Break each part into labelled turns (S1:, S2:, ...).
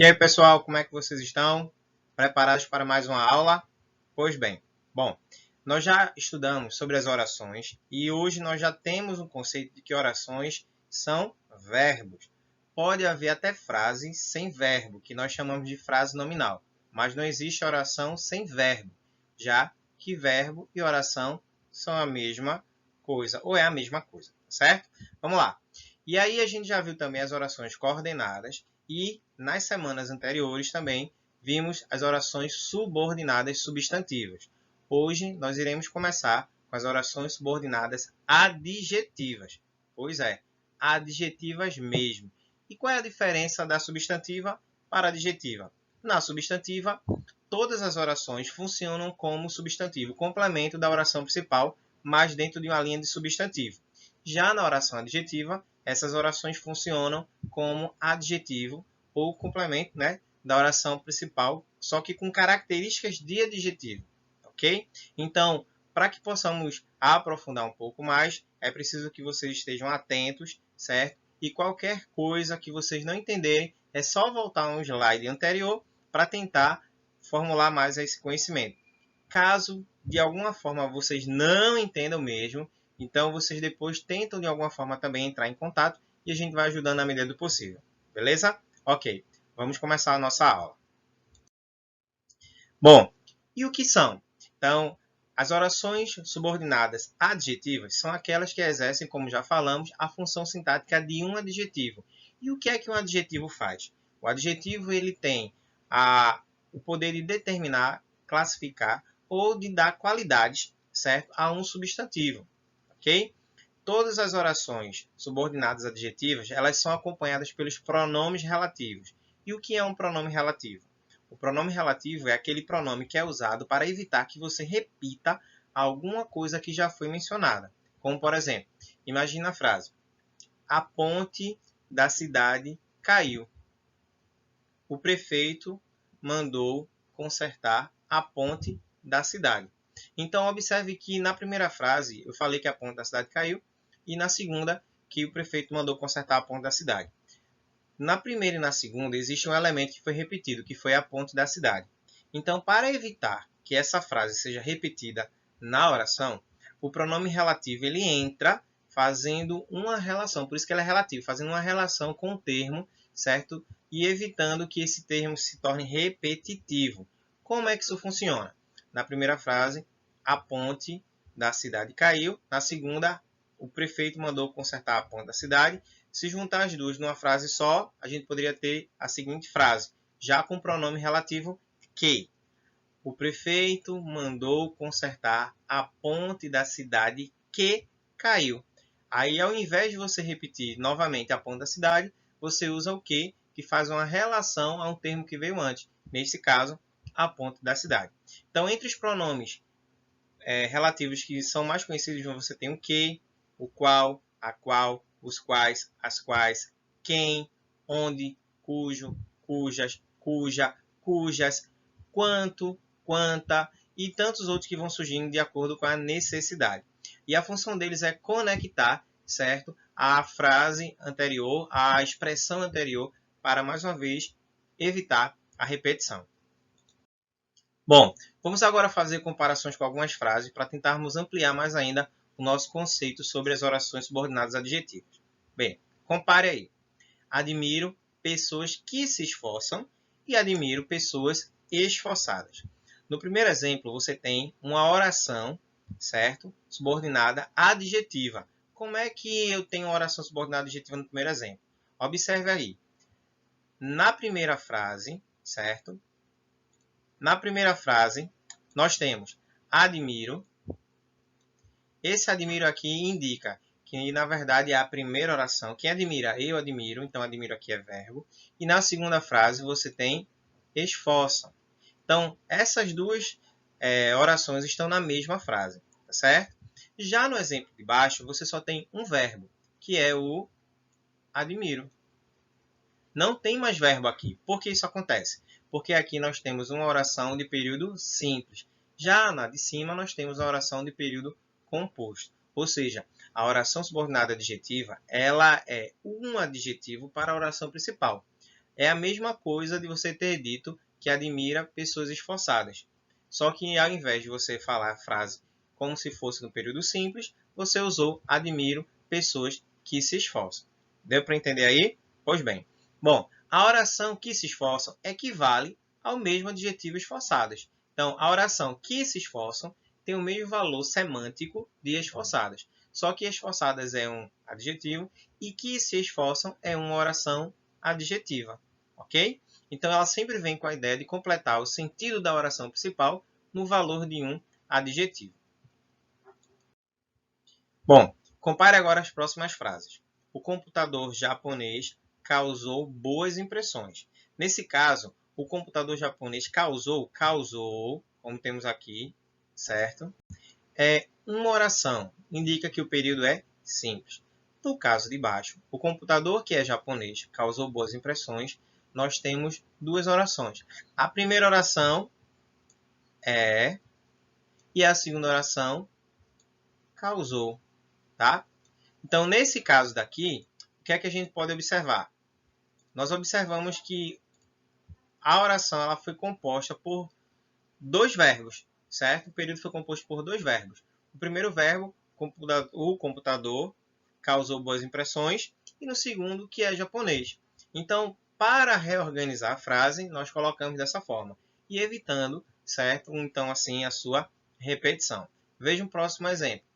S1: E aí, pessoal, como é que vocês estão? Preparados para mais uma aula? Pois bem, nós já estudamos sobre as orações e hoje nós já temos um conceito de que orações são verbos. Pode haver até frase sem verbo, que nós chamamos de frase nominal, mas não existe oração sem verbo, já que verbo e oração são a mesma coisa, ou é a mesma coisa, certo? Vamos lá. E aí a gente já viu também as orações coordenadas e nas semanas anteriores também vimos as orações subordinadas substantivas. Hoje nós iremos começar com as orações subordinadas adjetivas. Pois é, adjetivas mesmo. E qual é a diferença da substantiva para a adjetiva? Na substantiva, todas as orações funcionam como substantivo, complemento da oração principal, mas dentro de uma linha de substantivo. Já na oração adjetiva, essas orações funcionam como adjetivo ou complemento, né, da oração principal, só que com características de adjetivo, ok? Então, para que possamos aprofundar um pouco mais, é preciso que vocês estejam atentos, certo? E qualquer coisa que vocês não entenderem, é só voltar a um slide anterior para tentar formular mais esse conhecimento. Caso de alguma forma vocês não entendam mesmo, então vocês depois tentam de alguma forma também entrar em contato e a gente vai ajudando na medida do possível. Beleza? Ok, vamos começar a nossa aula. Bom, e o que são? Então, as orações subordinadas adjetivas são aquelas que exercem, como já falamos, a função sintática de um adjetivo. E o que é que um adjetivo faz? O adjetivo ele tem o poder de determinar, classificar ou de dar qualidades, certo, a um substantivo, ok? Todas as orações subordinadas adjetivas, elas são acompanhadas pelos pronomes relativos. E o que é um pronome relativo? O pronome relativo é aquele pronome que é usado para evitar que você repita alguma coisa que já foi mencionada. Como, por exemplo, imagina a frase: a ponte da cidade caiu. O prefeito mandou consertar a ponte da cidade. Então, observe que na primeira frase eu falei que a ponte da cidade caiu e na segunda que o prefeito mandou consertar a ponte da cidade. Na primeira e na segunda existe um elemento que foi repetido, que foi a ponte da cidade. Então, para evitar que essa frase seja repetida na oração, o pronome relativo ele entra fazendo uma relação, por isso que ele é relativo, fazendo uma relação com o termo, certo? E evitando que esse termo se torne repetitivo. Como é que isso funciona? Na primeira frase, a ponte da cidade caiu. Na segunda, o prefeito mandou consertar a ponte da cidade. Se juntar as duas numa frase só, a gente poderia ter a seguinte frase, já com o pronome relativo que. O prefeito mandou consertar a ponte da cidade que caiu. Aí, ao invés de você repetir novamente a ponte da cidade, você usa o que faz uma relação a um termo que veio antes. Nesse caso, a ponte da cidade. Então, entre os pronomes relativos que são mais conhecidos, você tem o que, o qual, a qual, os quais, as quais, quem, onde, cujo, cujas, cuja, cujas, quanto, quanta e tantos outros que vão surgindo de acordo com a necessidade. E a função deles é conectar, certo, a frase anterior, a expressão anterior, para mais uma vez evitar a repetição. Bom, vamos agora fazer comparações com algumas frases para tentarmos ampliar mais ainda o nosso conceito sobre as orações subordinadas adjetivas. Bem, compare aí. Admiro pessoas que se esforçam e admiro pessoas esforçadas. No primeiro exemplo, você tem uma oração, certo? Subordinada adjetiva. Como é que eu tenho uma oração subordinada adjetiva no primeiro exemplo? Observe aí. Na primeira frase, certo? Na primeira frase, nós temos admiro. Esse admiro aqui indica que, na verdade, é a primeira oração. Quem admira, eu admiro. Então, admiro aqui é verbo. E na segunda frase, você tem esforçam. Então, essas duas orações estão na mesma frase, tá certo? Já no exemplo de baixo, você só tem um verbo, que é o admiro. Não tem mais verbo aqui. Por que isso acontece? Porque aqui nós temos uma oração de período simples. Já na de cima, nós temos a oração de período composto. Ou seja, a oração subordinada adjetiva ela é um adjetivo para a oração principal. É a mesma coisa de você ter dito que admira pessoas esforçadas. Só que ao invés de você falar a frase como se fosse no período simples, você usou admiro pessoas que se esforçam. Deu para entender aí? Pois bem. Bom, a oração que se esforçam equivale ao mesmo adjetivo esforçadas. Então, a oração que se esforçam tem o mesmo valor semântico de esforçadas. Só que esforçadas é um adjetivo e que se esforçam é uma oração adjetiva. Ok? Então, ela sempre vem com a ideia de completar o sentido da oração principal no valor de um adjetivo. Bom, compare agora as próximas frases. O computador japonês causou boas impressões. Nesse caso, o computador japonês causou, como temos aqui, certo? É uma oração, indica que o período é simples. No caso de baixo, o computador que é japonês causou boas impressões, nós temos duas orações. A primeira oração é e a segunda oração causou, tá? Então, nesse caso daqui, o que é que a gente pode observar? Nós observamos que a oração ela foi composta por dois verbos, certo? O período foi composto por dois verbos. O primeiro verbo, o computador, causou boas impressões, e no segundo, que é japonês. Então, para reorganizar a frase, nós colocamos dessa forma, e evitando, certo? Então, assim, a sua repetição. Veja um próximo exemplo.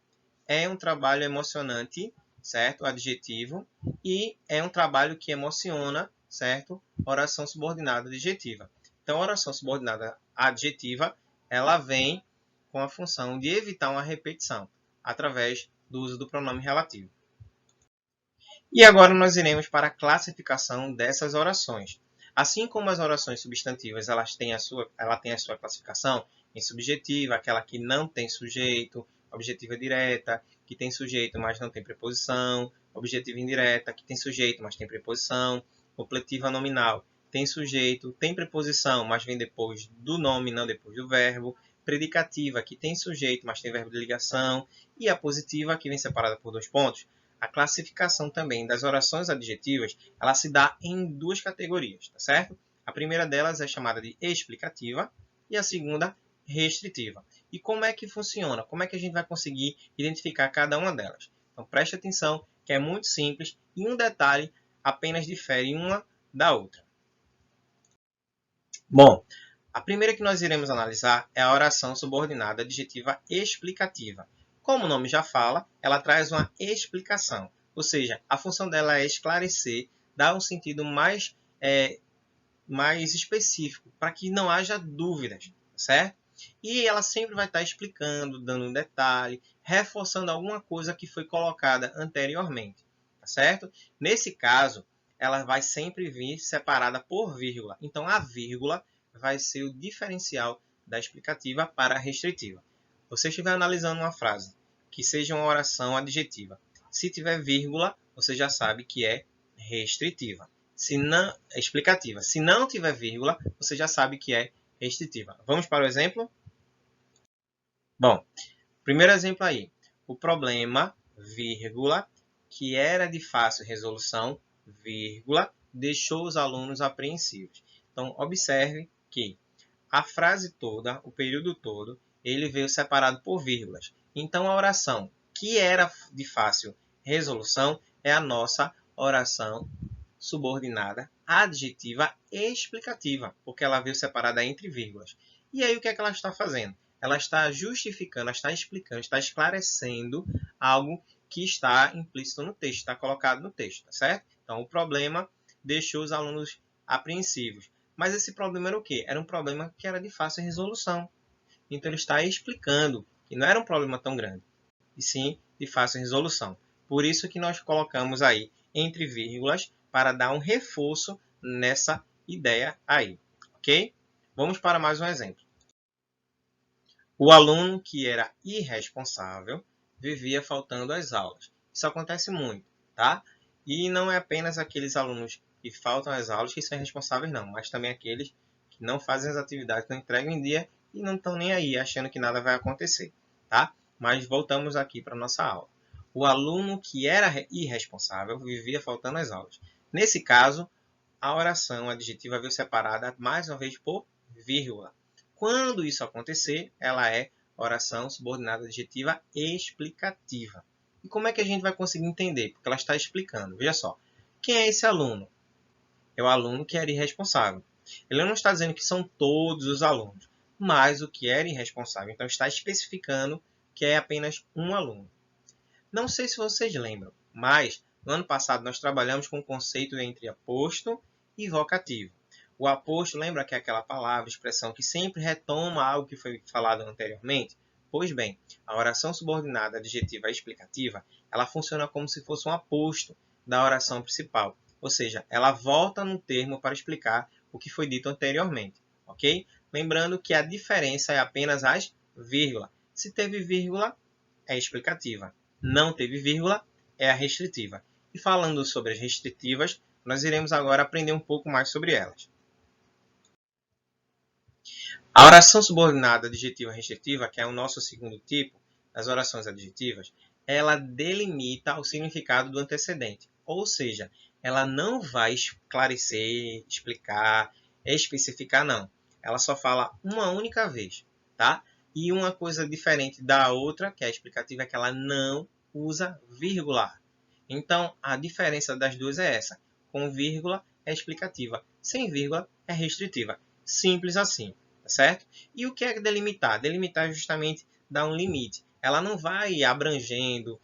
S1: É um trabalho emocionante, certo? Adjetivo. E é um trabalho que emociona, certo? Oração subordinada adjetiva. Então, a oração subordinada adjetiva, ela vem com a função de evitar uma repetição, através do uso do pronome relativo. E agora nós iremos para a classificação dessas orações. Assim como as orações substantivas ela tem a sua classificação em subjetiva, aquela que não tem sujeito, objetiva direta, que tem sujeito, mas não tem preposição, objetiva indireta, que tem sujeito, mas tem preposição, completiva nominal, tem sujeito, tem preposição, mas vem depois do nome, não depois do verbo, predicativa, que tem sujeito, mas tem verbo de ligação, e a positiva, que vem separada por dois pontos. A classificação também das orações adjetivas, ela se dá em duas categorias, tá certo? A primeira delas é chamada de explicativa e a segunda, restritiva. E como é que funciona? Como é que a gente vai conseguir identificar cada uma delas? Então, preste atenção, que é muito simples e um detalhe apenas difere uma da outra. Bom, a primeira que nós iremos analisar é a oração subordinada adjetiva explicativa. Como o nome já fala, ela traz uma explicação, ou seja, a função dela é esclarecer, dar um sentido mais específico, para que não haja dúvidas, certo? E ela sempre vai estar explicando, dando um detalhe, reforçando alguma coisa que foi colocada anteriormente, tá certo? Nesse caso, ela vai sempre vir separada por vírgula. Então, a vírgula vai ser o diferencial da explicativa para a restritiva. Você estiver analisando uma frase que seja uma oração adjetiva, se tiver vírgula, você já sabe que é restritiva. Se não, explicativa. Se não tiver vírgula, você já sabe que é restritiva. Vamos para o exemplo? Bom, primeiro exemplo aí. O problema, vírgula, que era de fácil resolução, vírgula, deixou os alunos apreensivos. Então, observe que a frase toda, o período todo, ele veio separado por vírgulas. Então, a oração que era de fácil resolução é a nossa oração subordinada adjetiva explicativa, porque ela veio separada entre vírgulas. E aí, o que é que ela está fazendo? Ela está justificando, ela está explicando, está esclarecendo algo que está implícito no texto, está colocado no texto, tá certo? Então, o problema deixou os alunos apreensivos. Mas esse problema era o quê? Era um problema que era de fácil resolução. Então, ele está explicando que não era um problema tão grande, e sim de fácil resolução. Por isso que nós colocamos aí entre vírgulas para dar um reforço nessa ideia aí, ok? Vamos para mais um exemplo. O aluno que era irresponsável vivia faltando às aulas. Isso acontece muito, tá? E não é apenas aqueles alunos que faltam às aulas que são irresponsáveis, não, mas também aqueles que não fazem as atividades, não entregam em dia e não estão nem aí, achando que nada vai acontecer, tá? Mas voltamos aqui para a nossa aula. O aluno que era irresponsável vivia faltando às aulas. Nesse caso, a oração adjetiva veio separada mais uma vez por vírgula. Quando isso acontecer, ela é oração subordinada adjetiva explicativa. E como é que a gente vai conseguir entender? Porque ela está explicando. Veja só, quem é esse aluno? É o aluno que era irresponsável. Ele não está dizendo que são todos os alunos, mas o que era irresponsável. Então, está especificando que é apenas um aluno. Não sei se vocês lembram, mas no ano passado nós trabalhamos com o conceito entre aposto e vocativo. O aposto, lembra que é aquela palavra, expressão que sempre retoma algo que foi falado anteriormente? Pois bem, a oração subordinada adjetiva explicativa, ela funciona como se fosse um aposto da oração principal. Ou seja, ela volta no termo para explicar o que foi dito anteriormente. Ok? Lembrando que a diferença é apenas as vírgulas. Se teve vírgula, é explicativa. Não teve vírgula, é a restritiva. E falando sobre as restritivas, nós iremos agora aprender um pouco mais sobre elas. A oração subordinada adjetiva restritiva, que é o nosso segundo tipo das orações adjetivas, ela delimita o significado do antecedente. Ou seja, ela não vai esclarecer, explicar, especificar, não. Ela só fala uma única vez, tá? E uma coisa diferente da outra, que é a explicativa, é que ela não usa vírgula. Então, a diferença das duas é essa. Com vírgula é explicativa, sem vírgula é restritiva. Simples assim, tá certo? E o que é delimitar? Delimitar é justamente dar um limite. Ela não vai abrangendo,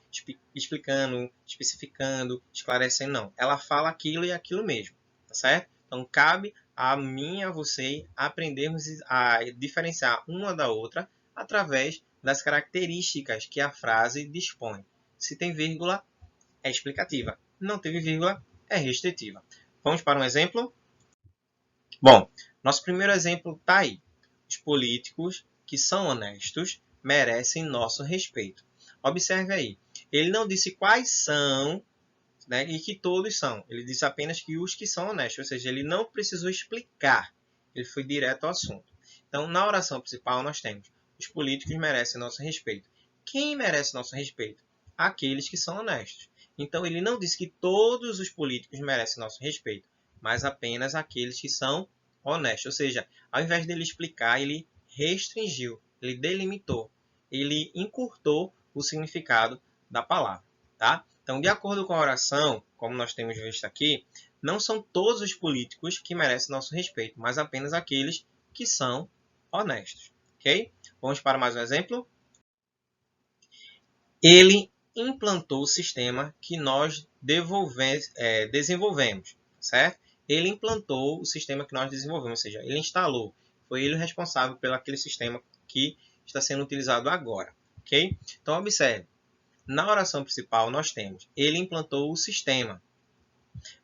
S1: explicando, especificando, esclarecendo, não. Ela fala aquilo e aquilo mesmo, tá certo? Então, cabe a mim e a você aprendermos a diferenciar uma da outra através das características que a frase dispõe. Se tem vírgula, é explicativa. Não teve vírgula, é restritiva. Vamos para um exemplo? Bom, nosso primeiro exemplo está aí. Os políticos que são honestos merecem nosso respeito. Observe aí. Ele não disse quais são, né, e que todos são. Ele disse apenas que os que são honestos. Ou seja, ele não precisou explicar. Ele foi direto ao assunto. Então, na oração principal, nós temos: os políticos merecem nosso respeito. Quem merece nosso respeito? Aqueles que são honestos. Então, ele não disse que todos os políticos merecem nosso respeito, mas apenas aqueles que são honestos. Ou seja, ao invés dele explicar, ele restringiu, ele delimitou, ele encurtou o significado da palavra. Tá? Então, de acordo com a oração, como nós temos visto aqui, não são todos os políticos que merecem nosso respeito, mas apenas aqueles que são honestos. Ok? Vamos para mais um exemplo. Ele implantou o sistema que nós desenvolvemos, certo? Ele implantou o sistema que nós desenvolvemos, ou seja, ele instalou. Foi ele o responsável pelo aquele sistema que está sendo utilizado agora, ok? Então, observe. Na oração principal, nós temos: ele implantou o sistema.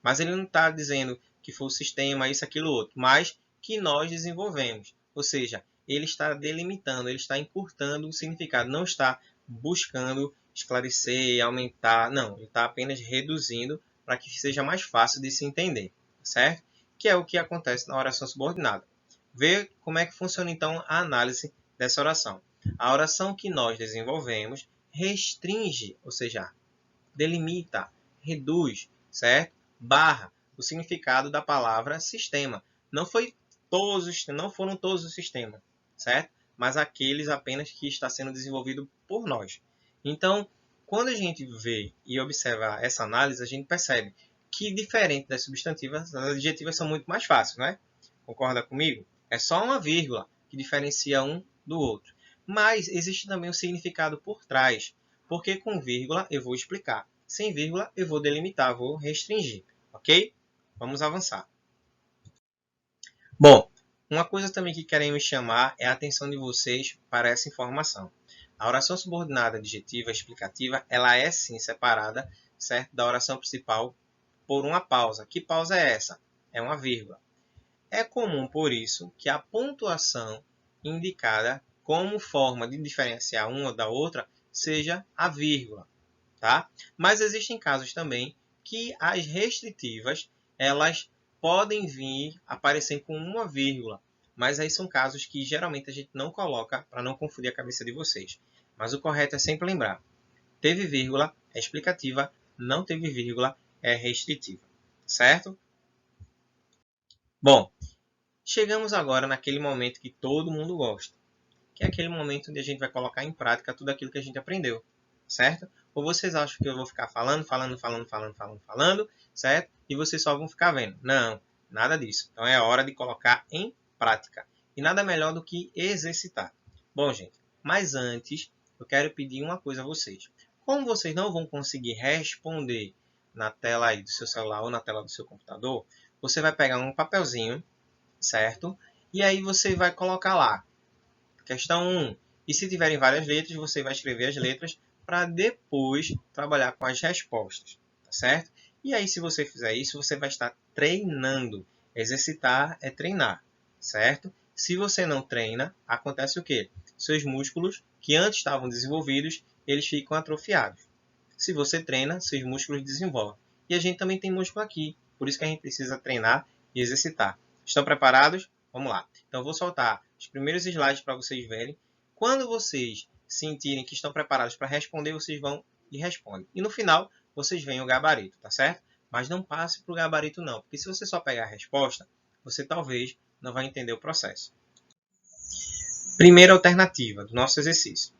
S1: Mas ele não está dizendo que foi o sistema, isso, aquilo, outro, mas que nós desenvolvemos. Ou seja, ele está delimitando, ele está encurtando o significado, não está buscando esclarecer, aumentar, não, ele está apenas reduzindo para que seja mais fácil de se entender, certo? Que é o que acontece na oração subordinada. Vê como é que funciona então a análise dessa oração. A oração que nós desenvolvemos restringe, ou seja, delimita, reduz, certo? Barra o significado da palavra sistema. Não foram todos os sistemas, certo? Mas aqueles apenas que está sendo desenvolvido por nós. Então, quando a gente vê e observa essa análise, a gente percebe que, diferente das substantivas, as adjetivas são muito mais fáceis, não é? Concorda comigo? É só uma vírgula que diferencia um do outro. Mas existe também um significado por trás, porque com vírgula eu vou explicar. Sem vírgula eu vou delimitar, vou restringir. Ok? Vamos avançar. Bom, uma coisa também que queremos chamar é a atenção de vocês para essa informação. A oração subordinada adjetiva explicativa, ela é sim separada, certo, da oração principal por uma pausa. Que pausa é essa? É uma vírgula. É comum, por isso, que a pontuação indicada como forma de diferenciar uma da outra seja a vírgula, tá? Mas existem casos também que as restritivas, elas podem vir aparecer com uma vírgula, mas aí são casos que geralmente a gente não coloca para não confundir a cabeça de vocês. Mas o correto é sempre lembrar: teve vírgula, é explicativa; não teve vírgula, é restritiva, certo? Bom, chegamos agora naquele momento que todo mundo gosta, que é aquele momento onde a gente vai colocar em prática tudo aquilo que a gente aprendeu, certo? Ou vocês acham que eu vou ficar falando, certo? E vocês só vão ficar vendo. Não, nada disso. Então é hora de colocar em prática. E nada melhor do que exercitar. Bom, gente, mas antes eu quero pedir uma coisa a vocês. Como vocês não vão conseguir responder na tela aí do seu celular ou na tela do seu computador, você vai pegar um papelzinho, certo? E aí você vai colocar lá, questão 1. E se tiverem várias letras, você vai escrever as letras para depois trabalhar com as respostas, tá certo? E aí, se você fizer isso, você vai estar treinando. Exercitar é treinar, certo? Se você não treina, acontece o quê? Seus músculos, que antes estavam desenvolvidos, eles ficam atrofiados. Se você treina, seus músculos desenvolvem. E a gente também tem músculo aqui, por isso que a gente precisa treinar e exercitar. Estão preparados? Vamos lá. Então, eu vou soltar os primeiros slides para vocês verem. Quando vocês sentirem que estão preparados para responder, vocês vão e respondem. E no final, vocês veem o gabarito, tá certo? Mas não passe para o gabarito não, porque se você só pegar a resposta, você talvez não vai entender o processo. Primeira alternativa do nosso exercício.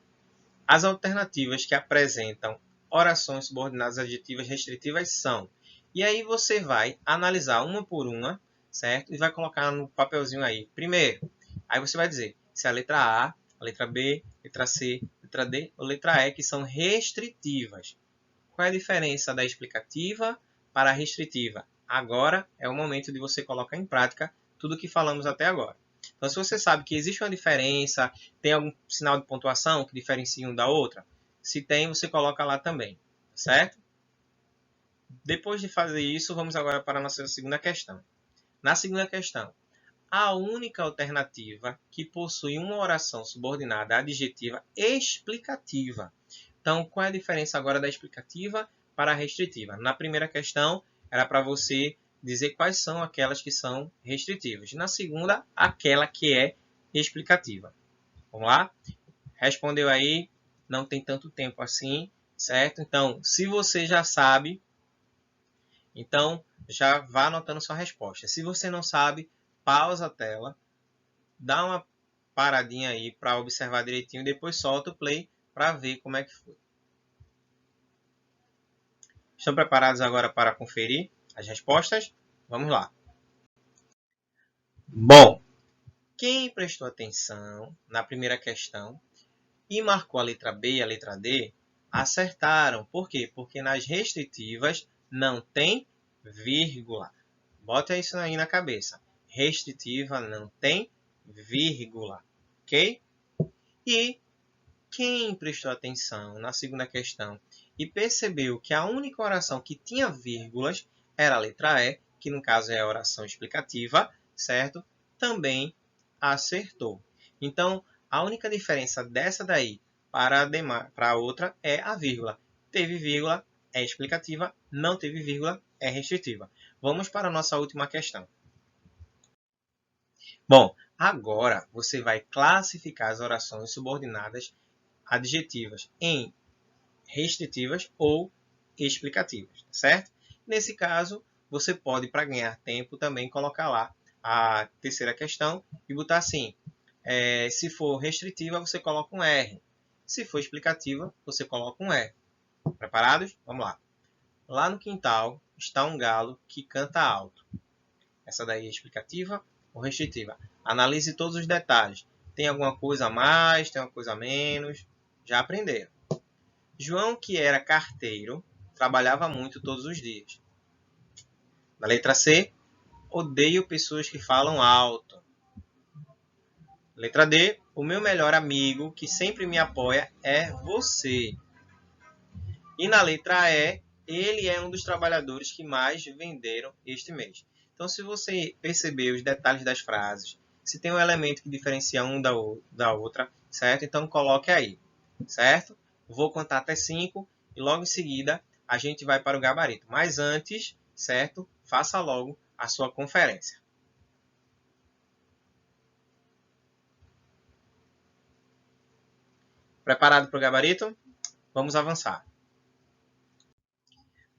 S1: As alternativas que apresentam orações subordinadas adjetivas restritivas são. E aí você vai analisar uma por uma, certo? E vai colocar no papelzinho aí. Primeiro, aí você vai dizer se é a letra A, a letra B, letra C, letra D ou letra E, que são restritivas. Qual é a diferença da explicativa para a restritiva? Agora é o momento de você colocar em prática tudo o que falamos até agora. Então, se você sabe que existe uma diferença, tem algum sinal de pontuação que diferencia um da outra, se tem, você coloca lá também, certo? Depois de fazer isso, vamos agora para a nossa segunda questão. Na segunda questão, a única alternativa que possui uma oração subordinada adjetiva explicativa. Então, qual é a diferença agora da explicativa para a restritiva? Na primeira questão, era para você dizer quais são aquelas que são restritivas. Na segunda, aquela que é explicativa. Vamos lá? Respondeu aí, não tem tanto tempo assim, certo? Então, se você já sabe, então já vá anotando sua resposta. Se você não sabe, pausa a tela, dá uma paradinha aí para observar direitinho e depois solta o play para ver como é que foi. Estão preparados agora para conferir as respostas? Vamos lá. Bom, quem prestou atenção na primeira questão e marcou a letra B e a letra D, acertaram. Por quê? Porque nas restritivas não tem vírgula. Bota isso aí na cabeça. Restritiva não tem vírgula. Ok? E quem prestou atenção na segunda questão e percebeu que a única oração que tinha vírgulas era a letra E, que no caso é a oração explicativa, certo? Também acertou. Então, a única diferença dessa daí para a outra é a vírgula. Teve vírgula, é explicativa. Não teve vírgula, é restritiva. Vamos para a nossa última questão. Bom, agora você vai classificar as orações subordinadas adjetivas em restritivas ou explicativas, certo? Nesse caso, você pode, para ganhar tempo, também colocar lá a terceira questão e botar assim, se for restritiva, você coloca um R. Se for explicativa, você coloca um E. Preparados? Vamos lá. Lá no quintal está um galo que canta alto. Essa daí é explicativa ou restritiva? Analise todos os detalhes. Tem alguma coisa a mais? Tem alguma coisa a menos? Já aprenderam. João, que era carteiro, trabalhava muito todos os dias. Na letra C, odeio pessoas que falam alto. Letra D, o meu melhor amigo, que sempre me apoia, é você. E na letra E, ele é um dos trabalhadores que mais venderam este mês. Então, se você perceber os detalhes das frases, se tem um elemento que diferencia um da outra, certo? Então, coloque aí, certo? Vou contar até 5 e logo em seguida a gente vai para o gabarito. Mas antes, certo? Faça logo a sua conferência. Preparado para o gabarito? Vamos avançar.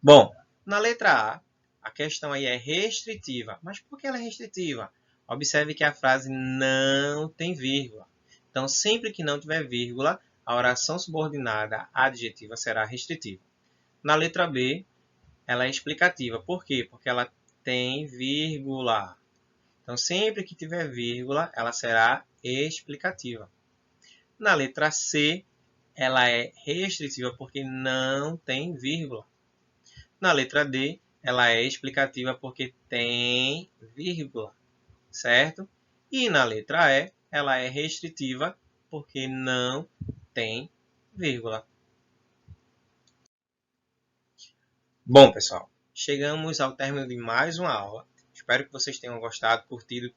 S1: Bom, na letra A, A questão aí é restritiva. Mas por que ela é restritiva? Observe que a frase não tem vírgula. Então, sempre que não tiver vírgula, a oração subordinada adjetiva será restritiva. Na letra B, ela é explicativa. Por quê? Porque ela tem vírgula. Então, sempre que tiver vírgula, ela será explicativa. Na letra C, ela é restritiva porque não tem vírgula. Na letra D, ela é explicativa porque tem vírgula, certo? E na letra E, ela é restritiva porque não tem vírgula. Bom, pessoal, chegamos ao término de mais uma aula. Espero que vocês tenham gostado, curtido,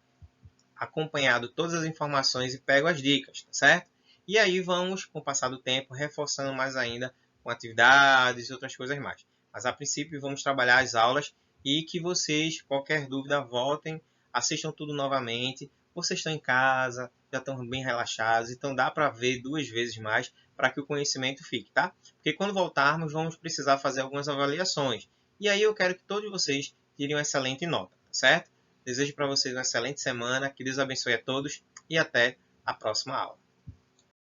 S1: acompanhado todas as informações e pego as dicas, tá certo? E aí vamos, com o passar do tempo, reforçando mais ainda com atividades e outras coisas mais. Mas a princípio vamos trabalhar as aulas e que vocês, qualquer dúvida, voltem, assistam tudo novamente. Vocês estão em casa, já estão bem relaxados, então dá para ver 2 vezes mais para que o conhecimento fique, tá? Porque quando voltarmos vamos precisar fazer algumas avaliações. E aí eu quero que todos vocês tirem uma excelente nota, tá certo? Desejo para vocês uma excelente semana, que Deus abençoe a todos e até a próxima aula.